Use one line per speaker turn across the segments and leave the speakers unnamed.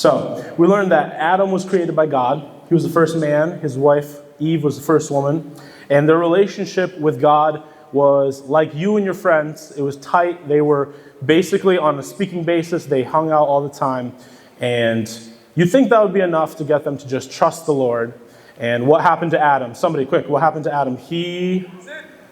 So we learned that Adam was created by God. He was the first man. His wife, Eve, was the first woman. And their relationship with God was like you and your friends. It was tight. They were basically on a speaking basis. They hung out all the time. And you'd think that would be enough to get them to just trust the Lord. And what happened to Adam? Somebody quick, what happened to Adam? He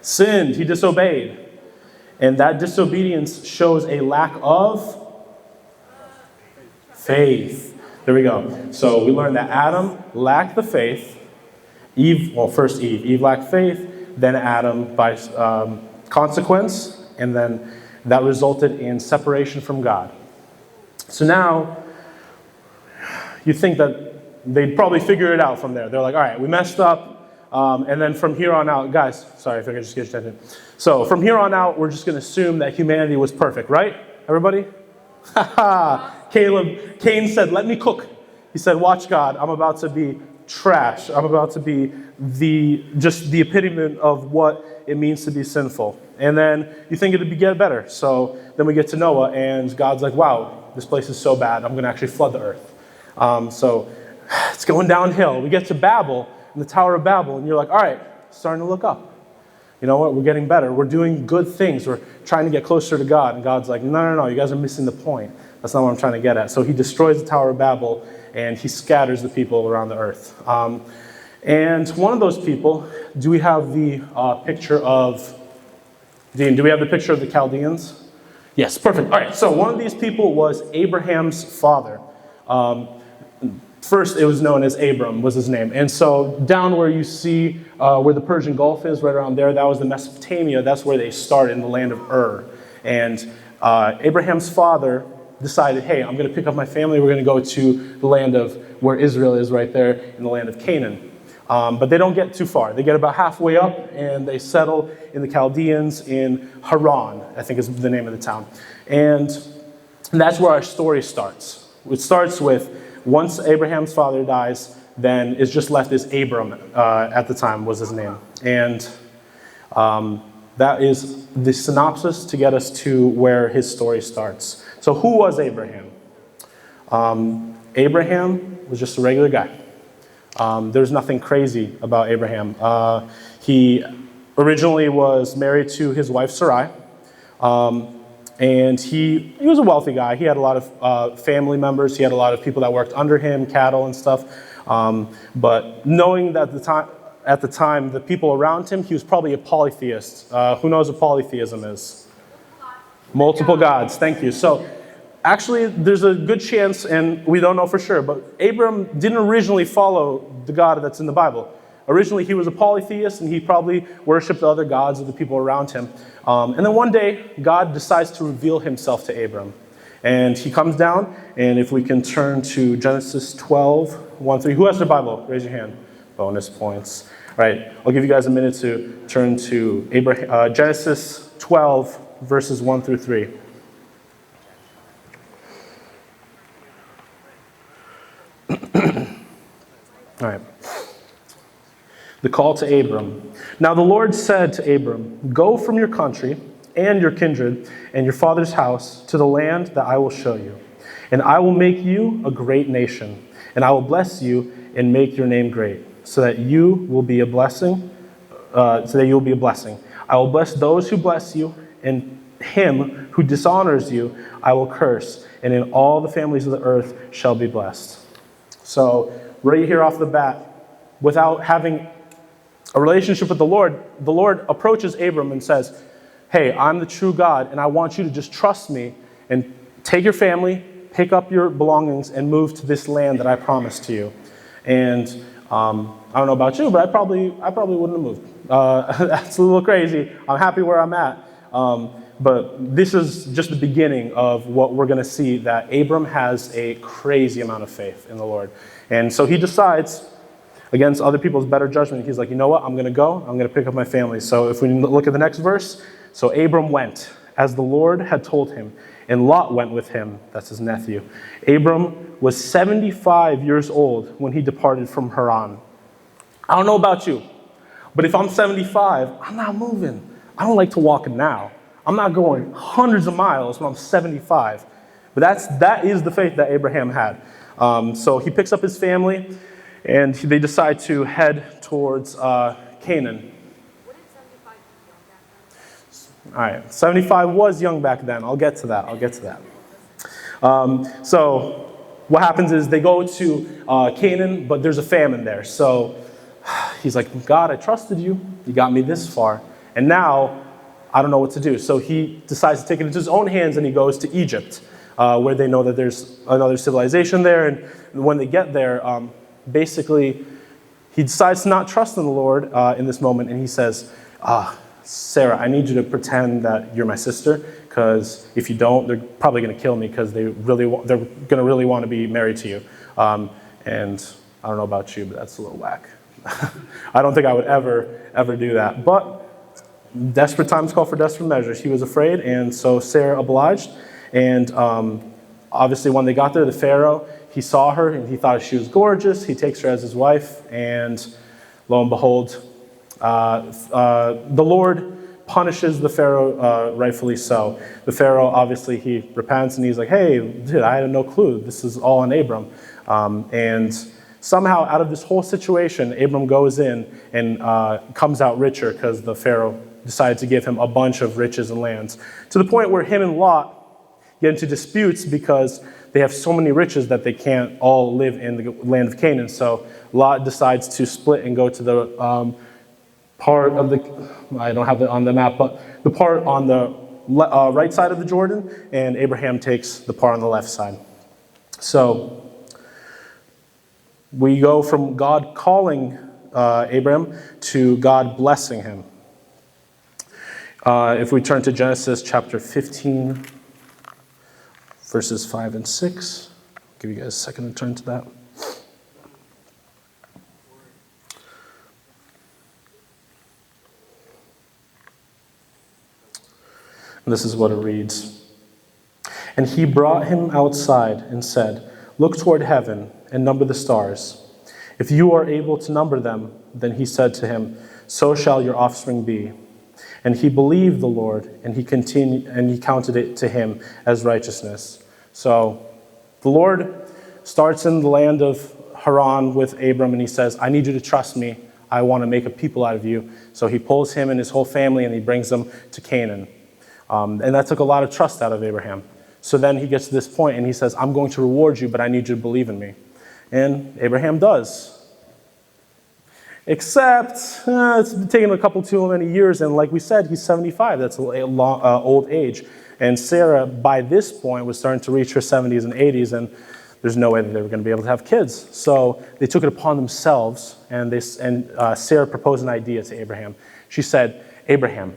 sinned. He disobeyed. And that disobedience shows a lack of faith. There we go. So we learned that Adam lacked the faith. First Eve. Eve lacked faith, then Adam by consequence, and then that resulted in separation from God. So now, you think that they'd probably figure it out from there. They're like, all right, we messed up, and then from here on out, guys, sorry if I could just get your attention. So from here on out, we're just going to assume that humanity was perfect, right? Everybody? Cain said, let me cook. He said, watch God, I'm about to be trash. I'm about to be the epitome of what it means to be sinful. And then you think it'd get better. So then we get to Noah, and God's like, wow, this place is so bad, I'm going to actually flood the earth. So it's going downhill. We get to Babel, in the Tower of Babel, and you're like, all right, starting to look up. You know what? We're getting better. We're doing good things. We're trying to get closer to God. And God's like, no, you guys are missing the point. That's not what I'm trying to get at. So he destroys the Tower of Babel, and he scatters the people around the earth. And one of those people, do we have the picture of, Dean, do we have the picture of the Chaldeans? Yes, perfect. All right, so one of these people was Abraham's father. First, it was known as Abram, was his name. And so down where you see where the Persian Gulf is, right around there, that was the Mesopotamia. That's where they started, in the land of Ur. And Abraham's father decided, hey, I'm going to pick up my family. We're going to go to the land of where Israel is right there, in the land of Canaan. But they don't get too far. They get about halfway up, and they settle in the Chaldeans in Haran, I think is the name of the town. And that's where our story starts. It starts with, once Abraham's father dies, then it's just left as Abram, at the time was his name. And that is the synopsis to get us to where his story starts. So who was Abraham? Abraham was just a regular guy. There's nothing crazy about Abraham. He originally was married to his wife Sarai. And he was a wealthy guy. He had a lot of family members. He had a lot of people that worked under him, cattle and stuff. But knowing that at the time, the people around him, he was probably a polytheist. Who knows what polytheism is? Multiple gods. Thank you. So actually, there's a good chance, and we don't know for sure, but Abram didn't originally follow the God that's in the Bible. Originally, he was a polytheist, and he probably worshipped the other gods of the people around him. And then one day, God decides to reveal himself to Abram. And he comes down, and if we can turn to Genesis 12, 1-3. Who has their Bible? Raise your hand. Bonus points. All right, I'll give you guys a minute to turn to Genesis 12, verses 1-3. All right. The call to Abram. Now the Lord said to Abram, go from your country and your kindred and your father's house to the land that I will show you. And I will make you a great nation. And I will bless you and make your name great, so that you will be a blessing. I will bless those who bless you, and him who dishonors you I will curse. And in all the families of the earth shall be blessed. So right here off the bat, without having a relationship with the Lord approaches Abram and says, hey, I'm the true God, and I want you to just trust me and take your family, pick up your belongings, and move to this land that I promised to you. And I don't know about you, but I probably wouldn't have moved. That's a little crazy. I'm happy where I'm at. But this is just the beginning of what we're going to see, that Abram has a crazy amount of faith in the Lord. And so he decides, against other people's better judgment, he's like, you know what, I'm going to go, I'm going to pick up my family. So if we look at the next verse, so Abram went, as the Lord had told him, and Lot went with him, that's his nephew. Abram was 75 years old when he departed from Haran. I don't know about you, but if I'm 75, I'm not moving. I don't like to walk now. I'm not going hundreds of miles when I'm 75. But that is the faith that Abraham had. So he picks up his family, and they decide to head towards Canaan.
What did 75 young back then?
All right, 75 was young back then. I'll get to that. So what happens is they go to Canaan, but there's a famine there. So he's like, God, I trusted you. You got me this far. And now I don't know what to do. So he decides to take it into his own hands, and he goes to Egypt, where they know that there's another civilization there. And when they get there, basically, he decides to not trust in the Lord in this moment. And he says, Sarah, I need you to pretend that you're my sister, because if you don't, they're probably going to kill me, because they're going to really want to be married to you. And I don't know about you, but that's a little whack. I don't think I would ever do that. But desperate times call for desperate measures. He was afraid, and so Sarah obliged. And obviously when they got there, the Pharaoh, he saw her, and he thought she was gorgeous. He takes her as his wife, and lo and behold, the Lord punishes the Pharaoh, rightfully so. The Pharaoh, obviously, he repents, and he's like, hey, dude, I had no clue. This is all on Abram. And somehow, out of this whole situation, Abram goes in and comes out richer, because the Pharaoh decided to give him a bunch of riches and lands, to the point where him and Lot get into disputes because they have so many riches that they can't all live in the land of Canaan. So Lot decides to split and go to the part of the, I don't have it on the map, but the part on the right side of the Jordan, and Abraham takes the part on the left side. So we go from God calling Abram to God blessing him. If we turn to Genesis chapter 15, verses 5 and 6, I'll give you guys a second to turn to that. And this is what it reads. And he brought him outside and said, look toward heaven and number the stars. If you are able to number them, then he said to him, so shall your offspring be. And he believed the Lord, and he counted it to him as righteousness. So the Lord starts in the land of Haran with Abram, and he says, I need you to trust me. I want to make a people out of you. So he pulls him and his whole family, and he brings them to Canaan. And that took a lot of trust out of Abraham. So then he gets to this point, and he says, I'm going to reward you, but I need you to believe in me. And Abraham does. Except, it's been taking a couple too many years, and like we said, he's 75. That's an old age. And Sarah, by this point, was starting to reach her 70s and 80s, and there's no way that they were going to be able to have kids. So they took it upon themselves, and Sarah proposed an idea to Abraham. She said, Abraham,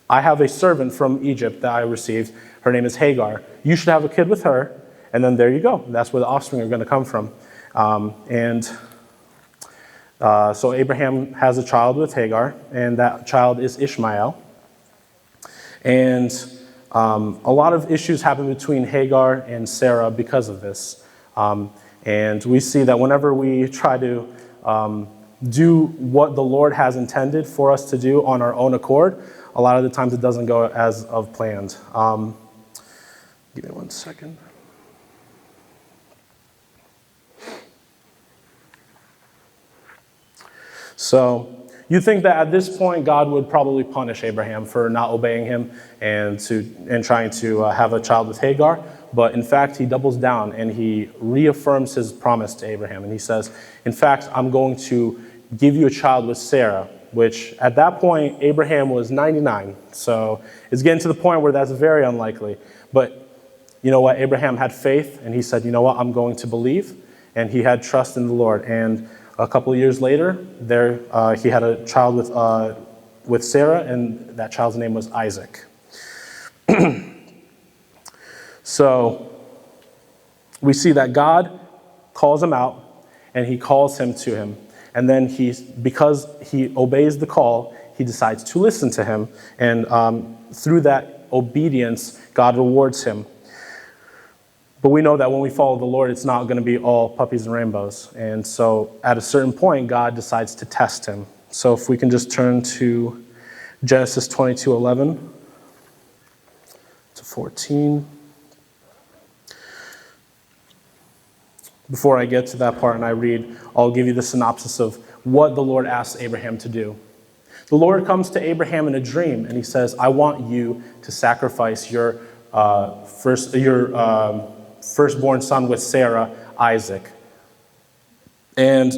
I have a servant from Egypt that I received. Her name is Hagar. You should have a kid with her, and then there you go. That's where the offspring are going to come from. So Abraham has a child with Hagar, and that child is Ishmael. And a lot of issues happen between Hagar and Sarah because of this. And we see that whenever we try to do what the Lord has intended for us to do on our own accord, a lot of the times it doesn't go as of planned. Give me 1 second. So you think that at this point God would probably punish Abraham for not obeying him and trying to have a child with Hagar, but in fact he doubles down and he reaffirms his promise to Abraham, and he says, in fact, I'm going to give you a child with Sarah, which at that point Abraham was 99, so it's getting to the point where that's very unlikely. But you know what, Abraham had faith, and he said, you know what, I'm going to believe, and he had trust in the Lord. And a couple of years later, he had a child with Sarah, and that child's name was Isaac. So we see that God calls him out, and he calls him to him. And then because he obeys the call, he decides to listen to him. And through that obedience, God rewards him. But we know that when we follow the Lord, it's not going to be all puppies and rainbows. And so at a certain point, God decides to test him. So if we can just turn to Genesis 22:11 to 14. before I get to that part and I read, I'll give you the synopsis of what the Lord asks Abraham to do. The Lord comes to Abraham in a dream, and he says, I want you to sacrifice your firstborn son with Sarah, Isaac. And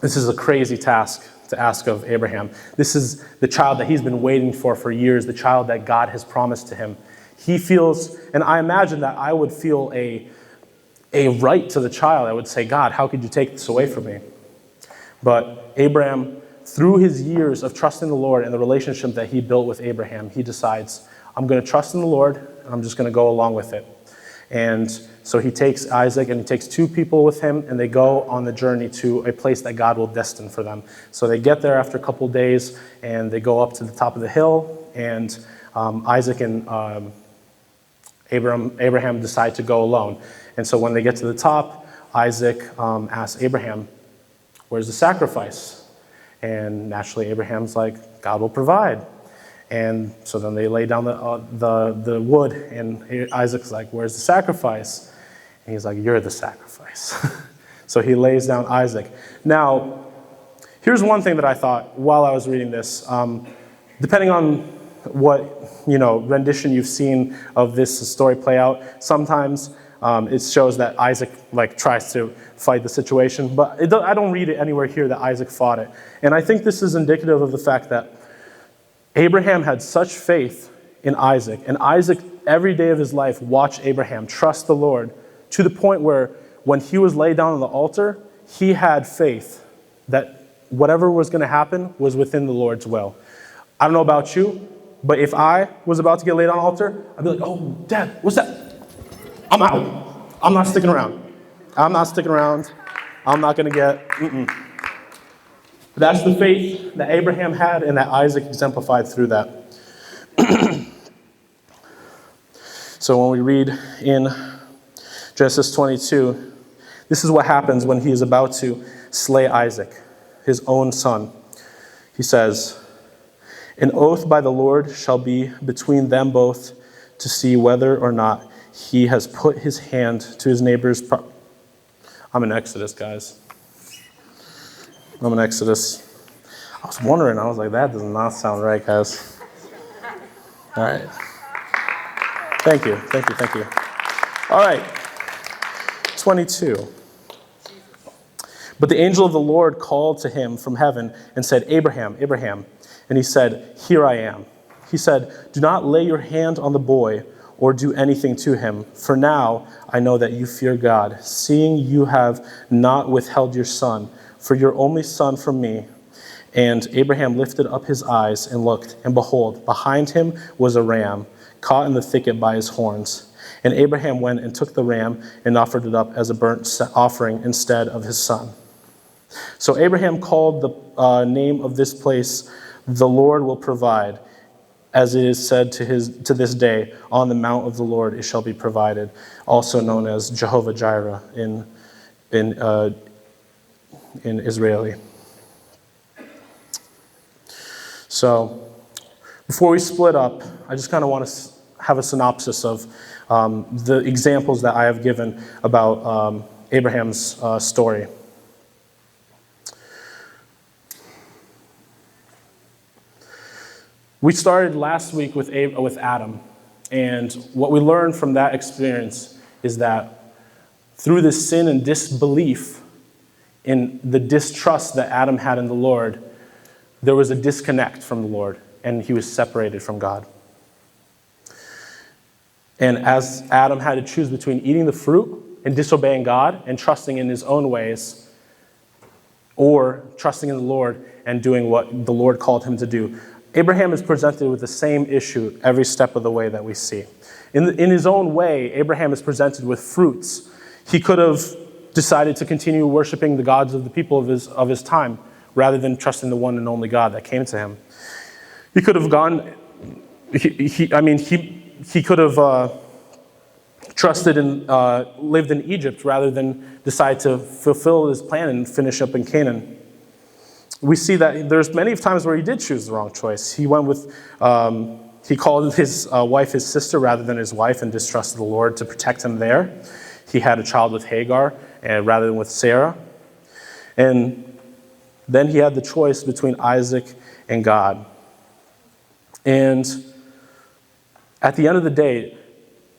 this is a crazy task to ask of Abraham. This is the child that he's been waiting for years, the child that God has promised to him. He feels, and I imagine that I would feel a right to the child. I would say, God, how could you take this away from me? But Abraham, through his years of trusting the Lord and the relationship that he built with Abraham, he decides, I'm going to trust in the Lord, and I'm just going to go along with it. And so he takes Isaac, and he takes 2 people with him, and they go on the journey to a place that God will destine for them. So they get there after a couple days, and they go up to the top of the hill, and Isaac and Abraham decide to go alone. And so when they get to the top, Isaac asks Abraham, where's the sacrifice? And naturally, Abraham's like, God will provide. And so then they lay down the wood, and Isaac's like, where's the sacrifice? And he's like, you're the sacrifice. So he lays down Isaac. Now, here's one thing that I thought while I was reading this. Depending on what rendition you've seen of this story play out, sometimes it shows that Isaac tries to fight the situation, but I don't read it anywhere here that Isaac fought it. And I think this is indicative of the fact that Abraham had such faith in Isaac, and Isaac every day of his life watched Abraham trust the Lord to the point where when he was laid down on the altar, he had faith that whatever was going to happen was within the Lord's will. I don't know about you, but if I was about to get laid on the altar, I'd be like, oh, Dad, what's that? I'm out. I'm not sticking around. I'm not going to get, That's the faith that Abraham had and that Isaac exemplified through that. So when we read in Genesis 22, this is what happens when he is about to slay Isaac, his own son. He says, an oath by the Lord shall be between them both to see whether or not he has put his hand to his neighbor's I'm in Exodus, guys. I'm in Exodus. I was wondering, I was like, that does not sound right, guys. All right. Thank you. All right. 22. But the angel of the Lord called to him from heaven and said, Abraham, Abraham. And he said, here I am. He said, do not lay your hand on the boy or do anything to him. For now I know that you fear God, seeing you have not withheld your son, for your only son from me. And Abraham lifted up his eyes and looked, and behold, behind him was a ram, caught in the thicket by his horns. And Abraham went and took the ram and offered it up as a burnt offering instead of his son. So Abraham called the name of this place, the Lord will provide. As it is said to this day, on the mount of the Lord it shall be provided, also known as Jehovah Jireh in Israeli. So, before we split up, I just kind of want to have a synopsis of the examples that I have given about Abraham's story. We started last week with Adam, and what we learned from that experience is that through the sin and disbelief in the distrust that Adam had in the Lord, there was a disconnect from the Lord, and he was separated from God. And as Adam had to choose between eating the fruit and disobeying God and trusting in his own ways, or trusting in the Lord and doing what the Lord called him to do, Abraham is presented with the same issue every step of the way that we see. In his own way, Abraham is presented with fruits. He could have decided to continue worshiping the gods of the people of his time, rather than trusting the one and only God that came to him. He could have gone. He could have trusted and lived in Egypt rather than decide to fulfill his plan and finish up in Canaan. We see that there's many times where he did choose the wrong choice. He went with, he called his wife his sister rather than his wife and distrusted the Lord to protect him there. He had a child with Hagar and rather than with Sarah. And then he had the choice between Isaac and God. And at the end of the day,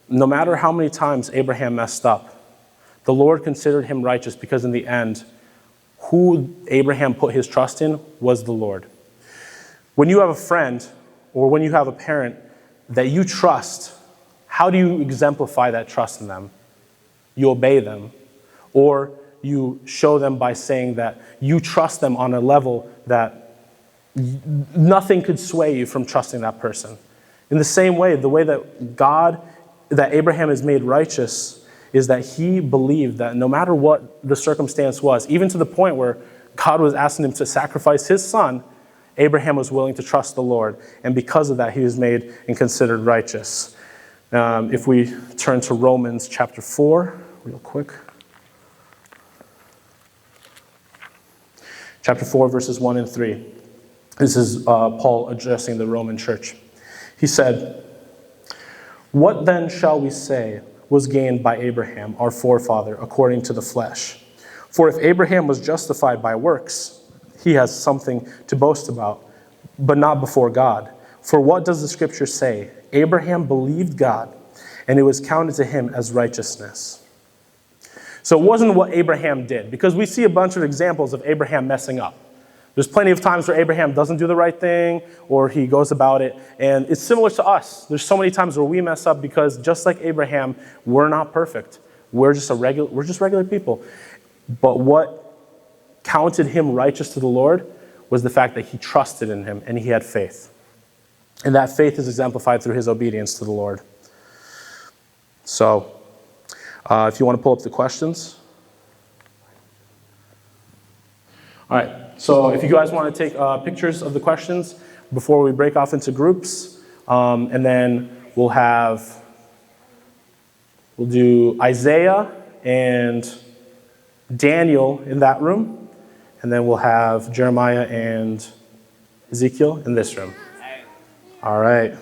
no matter how many times Abraham messed up, the Lord considered him righteous because in the end, who Abraham put his trust in was the Lord. When you have a friend or when you have a parent that you trust, how do you exemplify that trust in them? You obey them, or you show them by saying that you trust them on a level that nothing could sway you from trusting that person. In the same way, the way that Abraham is made righteous is that he believed that no matter what the circumstance was, even to the point where God was asking him to sacrifice his son, Abraham was willing to trust the Lord. And because of that, he was made and considered righteous. If we turn to Romans chapter 4, real quick. Chapter 4, verses 1 and 3. This is Paul addressing the Roman church. He said, "What then shall we say was gained by Abraham, our forefather, according to the flesh? For if Abraham was justified by works, he has something to boast about, but not before God. For what does the scripture say? Abraham believed God, and it was counted to him as righteousness." So it wasn't what Abraham did, because we see a bunch of examples of Abraham messing up. There's plenty of times where Abraham doesn't do the right thing, or he goes about it, and it's similar to us. There's so many times where we mess up because just like Abraham, we're not perfect. We're just regular people. But what counted him righteous to the Lord was the fact that he trusted in him and he had faith. And that faith is exemplified through his obedience to the Lord. So, if you want to pull up the questions. All right, so if you guys want to take pictures of the questions before we break off into groups, and then we'll do Isaiah and Daniel in that room, and then we'll have Jeremiah and Ezekiel in this room. All right.